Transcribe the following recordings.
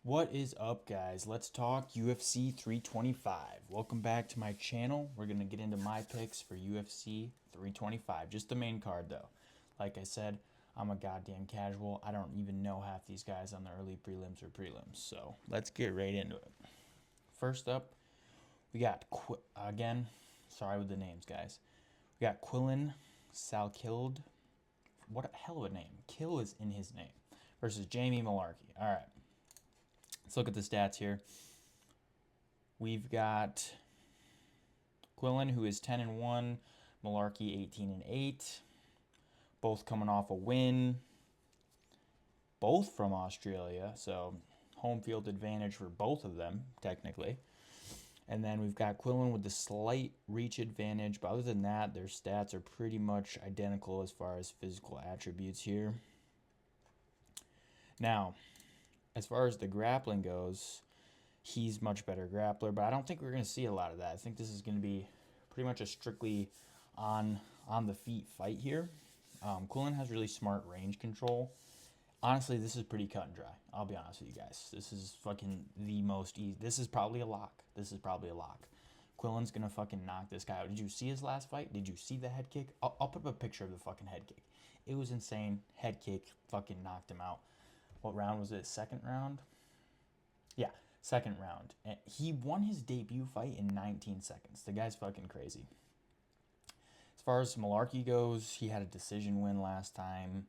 What is up, guys? Let's talk UFC 325. Welcome back to my channel. We're going to get into my picks for UFC 325. Just the main card, though. Like I said, I'm a goddamn casual. I don't even know half these guys on the early prelims or prelims. So let's get right into it. First up, we got, again, sorry with the names, guys. We got Quillen Salkild. What a hell of a name. Kill is in his name. Versus Jamie Malarkey. All right. Let's look at the stats here. We've got Quillen, who is 10-1, Malarkey 18-8, both coming off a win, both from Australia, so home field advantage for both of them, technically. And then we've got Quillen with the slight reach advantage, but other than that, their stats are pretty much identical as far as physical attributes here. Now, as far as the grappling goes, he's much better grappler, but I don't think we're going to see a lot of that. I think this is going to be pretty much a strictly on the feet fight here. Quillen has really smart range control. Honestly, this is pretty cut and dry. I'll be honest with you guys. This is fucking the most easy. This is probably a lock. Quillen's gonna fucking knock this guy out. Did you see his last fight? Did you see the head kick? I'll put up a picture of the fucking head kick. It was insane. Head kick fucking knocked him out. What round was it? Second round? Yeah, second round. And he won his debut fight in 19 seconds. The guy's fucking crazy. As far as Malarkey goes, he had a decision win last time.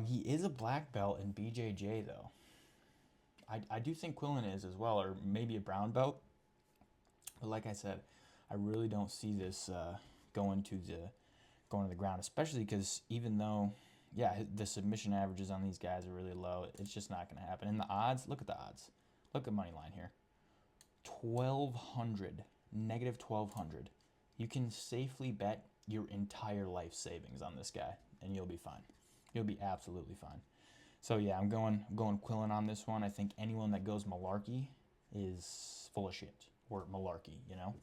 He is a black belt in BJJ though. I do think Quillen is as well, or maybe a brown belt. But like I said, I really don't see this going to the ground, especially because even though, yeah, the submission averages on these guys are really low, it's just not going to happen. And the odds, look at the odds. Look at money line here. 1,200, negative 1,200. You can safely bet your entire life savings on this guy, and you'll be fine. You'll be absolutely fine. So yeah, I'm going Quillen on this one. I think anyone that goes Malarkey is full of shit, or Malarkey, you know.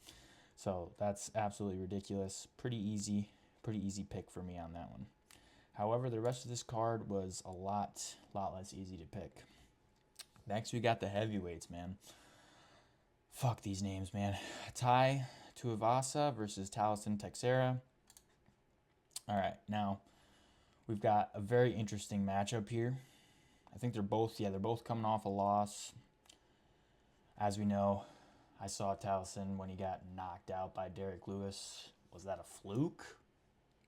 So that's absolutely ridiculous. Pretty easy pick for me on that one. However, the rest of this card was a lot less easy to pick. Next, we got the heavyweights, man. Fuck these names, man. Tai Tuivasa versus Talison Texera. All right, now we've got a very interesting matchup here. I think they're both coming off a loss. As we know, I saw Talison when he got knocked out by Derek Lewis. Was that a fluke?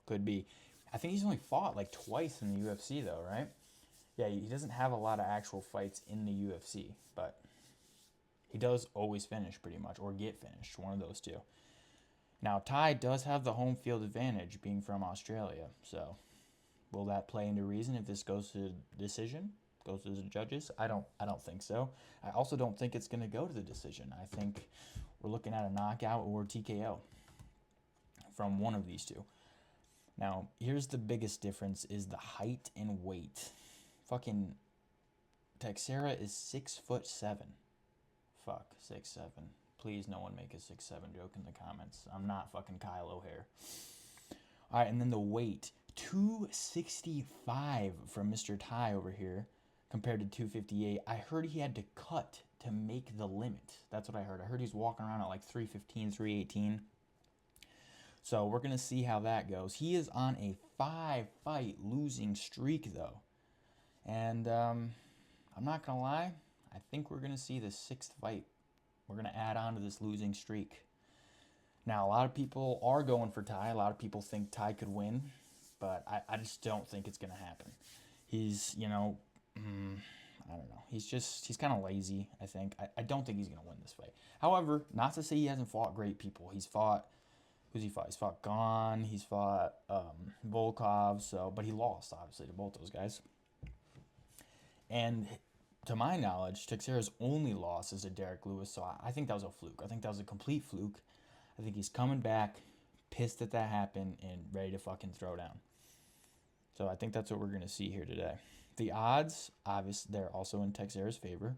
Could be. I think he's only fought like twice in the UFC though, right? Yeah, he doesn't have a lot of actual fights in the UFC, but he does always finish pretty much, or get finished, one of those two. Now, Tai does have the home field advantage, being from Australia, so will that play into reason if this goes to decision, goes to the judges? I don't think so. I also don't think it's going to go to the decision. I think we're looking at a knockout or TKO from one of these two. Now, here's the biggest difference is the height and weight. Fucking Texera is 6'7". Fuck, 6'7". Please, no one make a 6'7" joke in the comments. I'm not fucking Kyle O'Hare. All right, and then the weight. 265 from Mr. Tai over here compared to 258. I heard he had to cut to make the limit. That's what I heard. I heard he's walking around at like 315, 318. So we're going to see how that goes. He is on a 5-fight losing streak, though. And I'm not going to lie. I think we're going to see the sixth fight. We're going to add on to this losing streak. Now, a lot of people are going for Tai. A lot of people think Tai could win. But I just don't think it's going to happen. He's, I don't know. He's kind of lazy, I think. I don't think he's going to win this fight. However, not to say he hasn't fought great people. He's fought, who's he fought? He's fought Gon. He's fought Volkov. But he lost, obviously, to both those guys. And to my knowledge, Texera's only loss is to Derek Lewis. So I think that was a fluke. I think that was a complete fluke. I think he's coming back, pissed that happened, and ready to fucking throw down. So I think that's what we're going to see here today. The odds, obviously, they're also in Texera's favor,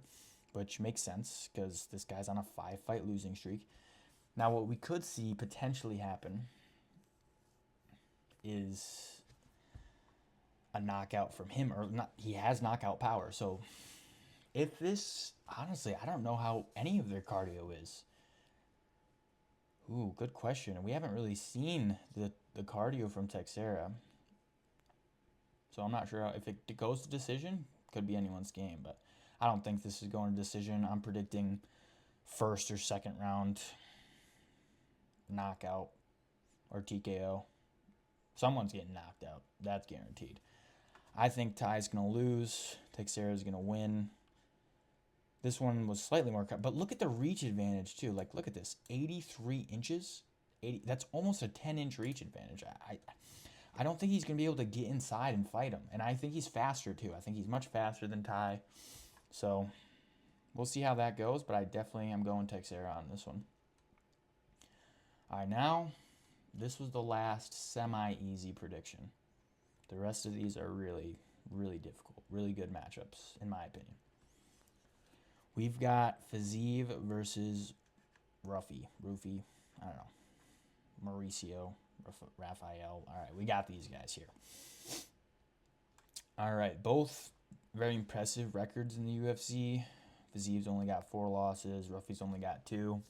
which makes sense because this guy's on a 5-fight losing streak. Now, what we could see potentially happen is a knockout from him, or not. He has knockout power. So if this, honestly, I don't know how any of their cardio is. Ooh, good question. We haven't really seen the cardio from Texera. So I'm not sure if it goes to decision. Could be anyone's game, but I don't think this is going to decision. I'm predicting first or second round knockout or TKO. Someone's getting knocked out. That's guaranteed. I think Ty's going to lose. Texera's going to win. This one was slightly more cut, but look at the reach advantage too. Like, look at this, 83 inches. 80. That's almost a 10-inch reach advantage. I don't think he's going to be able to get inside and fight him. And I think he's faster too. I think he's much faster than Ty. So we'll see how that goes, but I definitely am going Texera on this one. All right, now this was the last semi-easy prediction. The rest of these are really, really difficult. Really good matchups, in my opinion. We've got Fiziev versus Rufy, I don't know, Mauricio, Rafael. All right, we got these guys here. All right, both very impressive records in the UFC. Fiziev's only got 4 losses. Rufy's only got 2.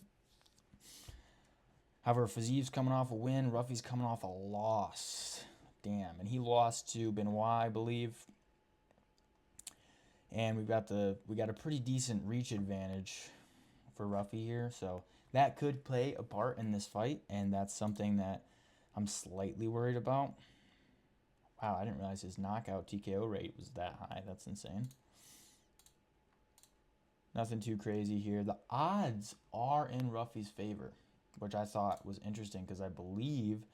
However, Fiziev's coming off a win. Rufy's coming off a loss. Damn, and he lost to Benoit, I believe. And we got a pretty decent reach advantage for Rufy here, so that could play a part in this fight, and that's something that I'm slightly worried about. Wow, I didn't realize his knockout TKO rate was that high. That's insane. Nothing too crazy here. The odds are in Rufy's favor, which I thought was interesting because I believe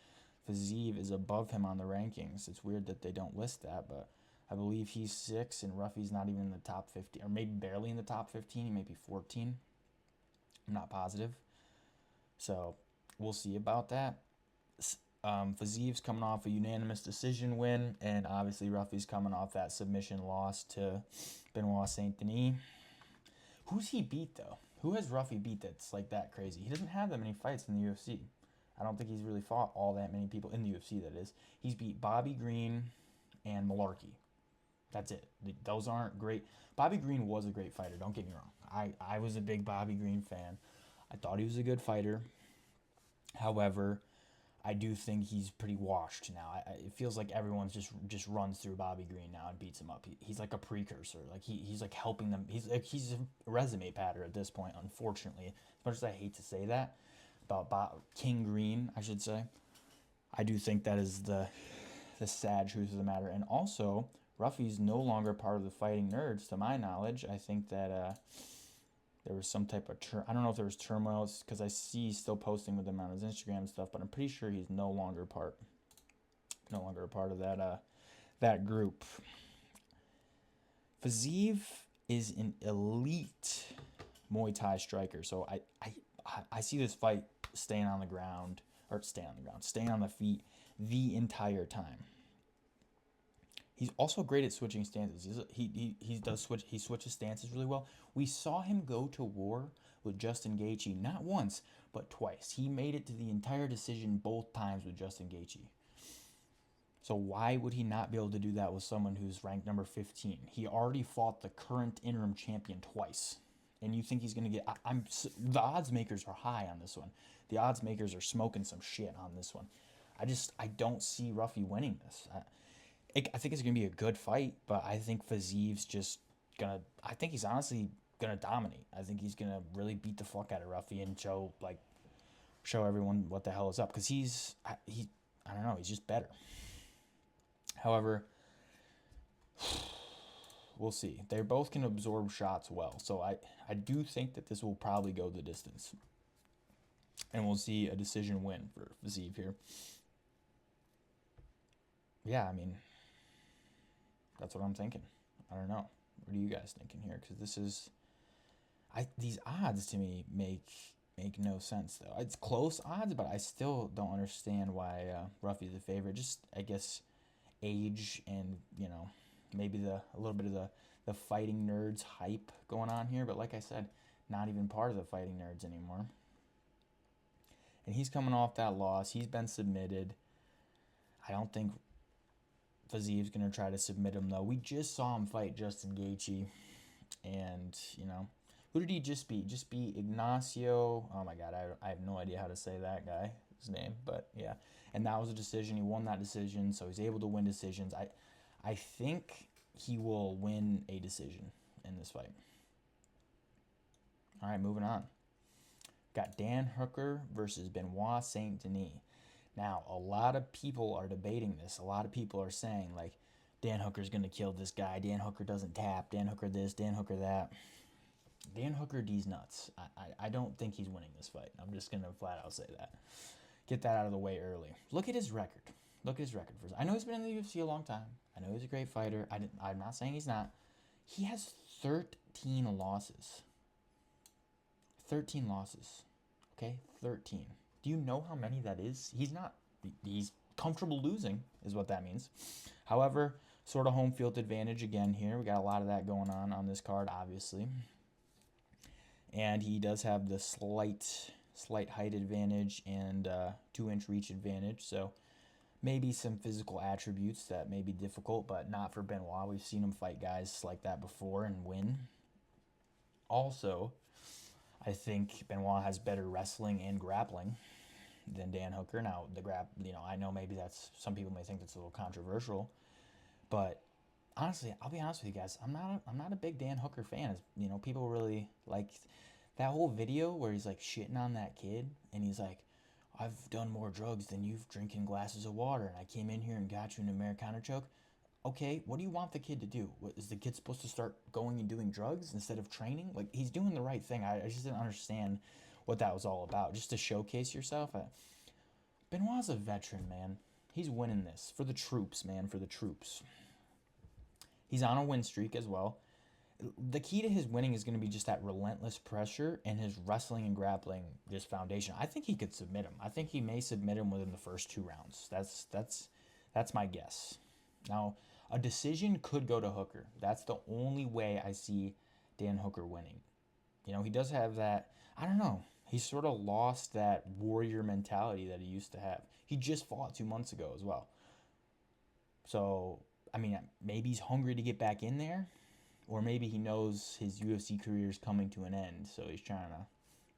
Fiziev is above him on the rankings. It's weird that they don't list that, but I believe he's 6 and Rufy's not even in the top 15, or maybe barely in the top 15. He may be 14. I'm not positive. So we'll see about that. Fiziev's coming off a unanimous decision win, and obviously Rufy's coming off that submission loss to Benoit Saint Denis. Who's he beat, though? Who has Rufy beat that's like that crazy? He doesn't have that many fights in the UFC. I don't think he's really fought all that many people in the UFC, that is. He's beat Bobby Green and Malarkey. That's it. Those aren't great. Bobby Green was a great fighter, don't get me wrong. I was a big Bobby Green fan. I thought he was a good fighter. However, I do think he's pretty washed now. It feels like everyone's just runs through Bobby Green now and beats him up. He's like a precursor. Like he's like helping them. He's a resume patter at this point, unfortunately. As much as I hate to say that about King Green, I should say, I do think that is the sad truth of the matter. And also, Rufy's no longer part of the Fighting Nerds, to my knowledge. I think that there was some type of I don't know if there was turmoil, because I see he's still posting with them on his Instagram and stuff, but I'm pretty sure he's no longer a part of that group. Fiziev is an elite Muay Thai striker, so I see this fight staying on the feet the entire time. He's also great at switching stances. He switches stances really well. We saw him go to war with Justin Gaethje not once, but twice. He made it to the entire decision both times with Justin Gaethje. So why would he not be able to do that with someone who's ranked number 15? He already fought the current interim champion twice. And you think he's going to get... the odds makers are high on this one. The odds makers are smoking some shit on this one. I don't see Rufy winning this. I think it's going to be a good fight, but I think Fiziev's just going to... I think he's honestly going to dominate. I think he's going to really beat the fuck out of Rufy and show everyone what the hell is up. Because I don't know, he's just better. However, we'll see. They both can absorb shots well. So I do think that this will probably go the distance. And we'll see a decision win for Fiziev here. Yeah, I mean... that's what I'm thinking. I don't know. What are you guys thinking here? Because these odds to me make no sense though. It's close odds, but I still don't understand why Rufy's the favorite. Just I guess age and maybe a little bit of the Fighting Nerds hype going on here. But like I said, not even part of the Fighting Nerds anymore. And he's coming off that loss. He's been submitted. I don't think Fiziev going to try to submit him, though. We just saw him fight Justin Gaethje. And, who did he just beat? Just beat Ignacio. Oh, my God. I have no idea how to say that guy's name. But, yeah. And that was a decision. He won that decision, so he's able to win decisions. I think he will win a decision in this fight. All right, moving on. Got Dan Hooker versus Benoit Saint Denis. Now, a lot of people are debating this. A lot of people are saying, like, Dan Hooker's going to kill this guy. Dan Hooker doesn't tap. Dan Hooker this. Dan Hooker that. Dan Hooker D's nuts. I don't think he's winning this fight. I'm just going to flat out say that. Get that out of the way early. Look at his record. Look at his record. I know he's been in the UFC a long time. I know he's a great fighter. I'm not saying he's not. He has 13 losses. 13 losses. Okay? 13. Do you know how many that is? He's comfortable losing is what that means. However, sort of home field advantage again here. We got a lot of that going on this card, obviously. And he does have the slight height advantage and 2-inch reach advantage. So maybe some physical attributes that may be difficult, but not for Benoit. We've seen him fight guys like that before and win. Also, I think Benoit has better wrestling and grappling than Dan Hooker. Now, I know maybe that's, some people may think that's a little controversial, but honestly, I'll be honest with you guys, I'm not a big Dan Hooker fan. People really like that whole video where he's like shitting on that kid, and he's like, I've done more drugs than you've drinking glasses of water, and I came in here and got you an Americano choke. Okay, what do you want the kid to do? Is the kid supposed to start going and doing drugs instead of training? Like, he's doing the right thing. I just didn't understand what that was all about. Just to showcase yourself. Benoit's a veteran, man. He's winning this. For the troops, man. For the troops. He's on a win streak as well. The key to his winning is going to be just that relentless pressure and his wrestling and grappling just foundation. I think he could submit him. I think he may submit him within the first 2 rounds. That's my guess. Now, a decision could go to Hooker. That's the only way I see Dan Hooker winning. He does have that, I don't know, he's sort of lost that warrior mentality that he used to have. He just fought 2 months ago as well. So, maybe he's hungry to get back in there, or maybe he knows his UFC career is coming to an end, so he's trying to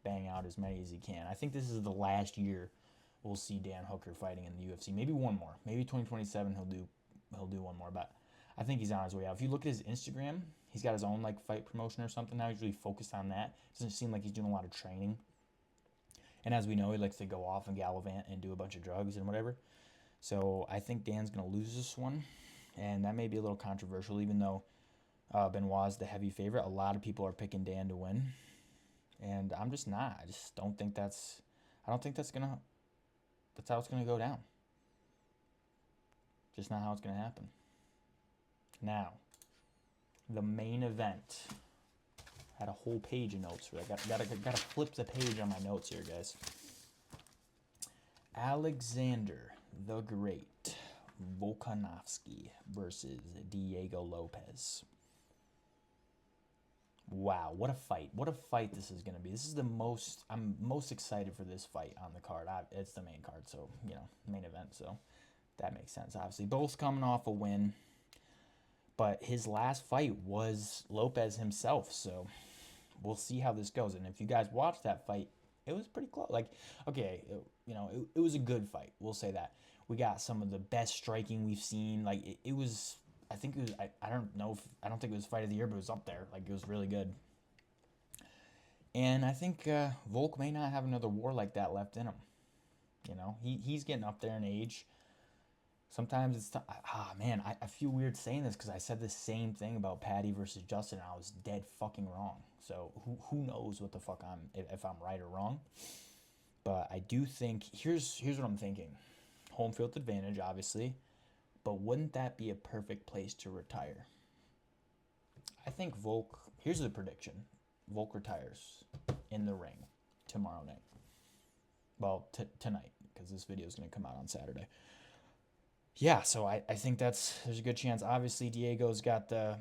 bang out as many as he can. I think this is the last year we'll see Dan Hooker fighting in the UFC. Maybe one more. Maybe 2027 he'll do one more, but I think he's on his way out. If you look at his Instagram, he's got his own fight promotion or something now. He's really focused on that. Doesn't seem like he's doing a lot of training. And as we know, he likes to go off and gallivant and do a bunch of drugs and whatever. So I think Dan's going to lose this one, and that may be a little controversial, even though Benoit's the heavy favorite. A lot of people are picking Dan to win, and I'm just not. I just don't think that's how it's going to go down. Just not how it's going to happen. Now, the main event. I had a whole page of notes for that. Got to flip the page on my notes here, guys. Alexander the Great Volkanovski versus Diego Lopes. Wow, what a fight. What a fight this is going to be. I'm most excited for this fight on the card. It's the main card, so, main event, so that makes sense, obviously. Both coming off a win, but his last fight was Lopes himself, so we'll see how this goes. And if you guys watched that fight, it was pretty close. It was a good fight. We'll say that. We got some of the best striking we've seen. It was, I think it was, I don't think it was fight of the year, but it was up there. It was really good. And I think Volk may not have another war like that left in him. He's getting up there in age. Sometimes it's I feel weird saying this because I said the same thing about Paddy versus Justin, and I was dead fucking wrong. So who knows what the fuck if I'm right or wrong. But I do think here's what I'm thinking. Home field advantage, obviously, but wouldn't that be a perfect place to retire? I think Volk. Here's the prediction: Volk retires in the ring tomorrow night. Well, tonight, because this video is going to come out on Saturday. Yeah, so I think there's a good chance. Obviously, Diego's got the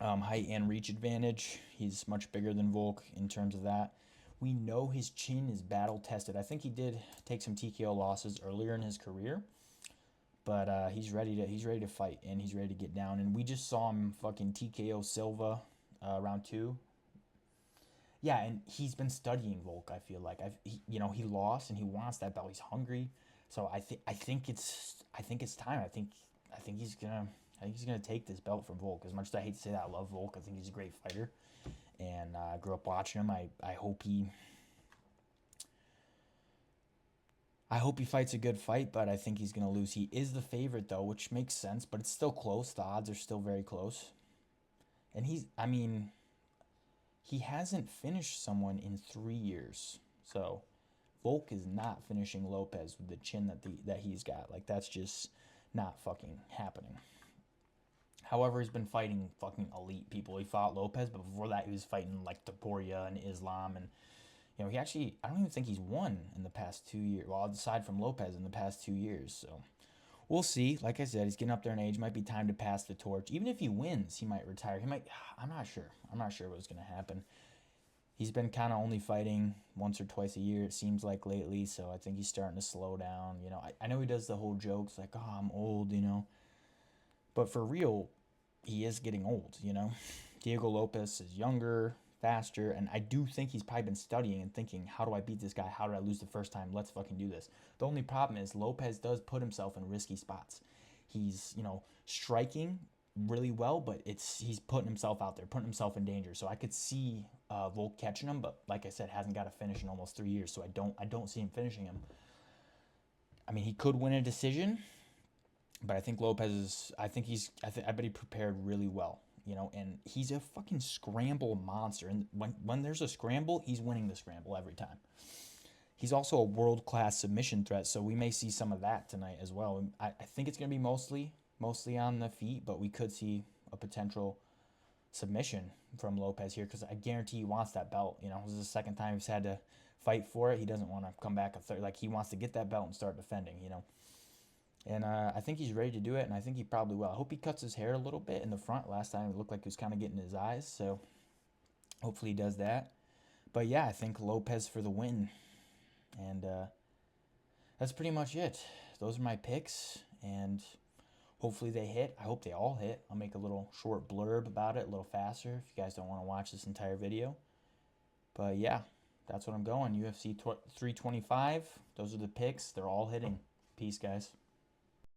height and reach advantage. He's much bigger than Volk in terms of that. We know his chin is battle-tested. I think he did take some TKO losses earlier in his career, But he's ready to fight, and he's ready to get down. And we just saw him fucking TKO Silva round 2. Yeah, and he's been studying Volk. I feel like he lost and he wants that belt. He's hungry, so I think it's time. I think he's gonna take this belt from Volk. As much as I hate to say that, I love Volk. I think he's a great fighter, and I grew up watching him. I hope he fights a good fight, but I think he's gonna lose. He is the favorite though, which makes sense, but it's still close. The odds are still very close, and he hasn't finished someone in 3 years. So Volk is not finishing Lopez with the chin that he's got. Like, that's just not fucking happening. However, he's been fighting fucking elite people. He fought Lopez, but before that, he was fighting like Topuria and Islam, and he actually, I don't even think he's won in the past 2 years. Well, aside from Lopez in the past 2 years, so we'll see. Like I said, he's getting up there in age. Might be time to pass the torch. Even if he wins, he might retire. He might. I'm not sure. I'm not sure what's gonna happen. He's been kind of only fighting once or twice a year, it seems like lately. So I think he's starting to slow down. I know he does the whole jokes like, "Oh, I'm old," but for real, he is getting old. Diego Lopez is younger, faster, and I do think he's probably been studying and thinking, how do I beat this guy? How did I lose the first time? Let's fucking do this. The only problem is Lopez does put himself in risky spots. He's, striking really well, but he's putting himself out there, putting himself in danger. So I could see Volk catching him, but like I said, hasn't got a finish in almost 3 years, so I don't see him finishing him. I mean, he could win a decision, but I think Lopez is. I bet he prepared really well. And he's a fucking scramble monster. And when there's a scramble, he's winning the scramble every time. He's also a world class submission threat, so we may see some of that tonight as well. I think it's gonna be mostly on the feet, but we could see a potential submission from Lopez here because I guarantee he wants that belt. This is the second time he's had to fight for it. He doesn't want to come back a third. Like, he wants to get that belt and start defending. And I think he's ready to do it, and I think he probably will. I hope he cuts his hair a little bit in the front. Last time it looked like he was kind of getting his eyes, so hopefully he does that. But yeah, I think Lopez for the win. And that's pretty much it. Those are my picks, and hopefully they hit. I hope they all hit. I'll make a little short blurb about it a little faster if you guys don't want to watch this entire video. But yeah, that's what I'm going. UFC 325. Those are the picks. They're all hitting. Peace, guys.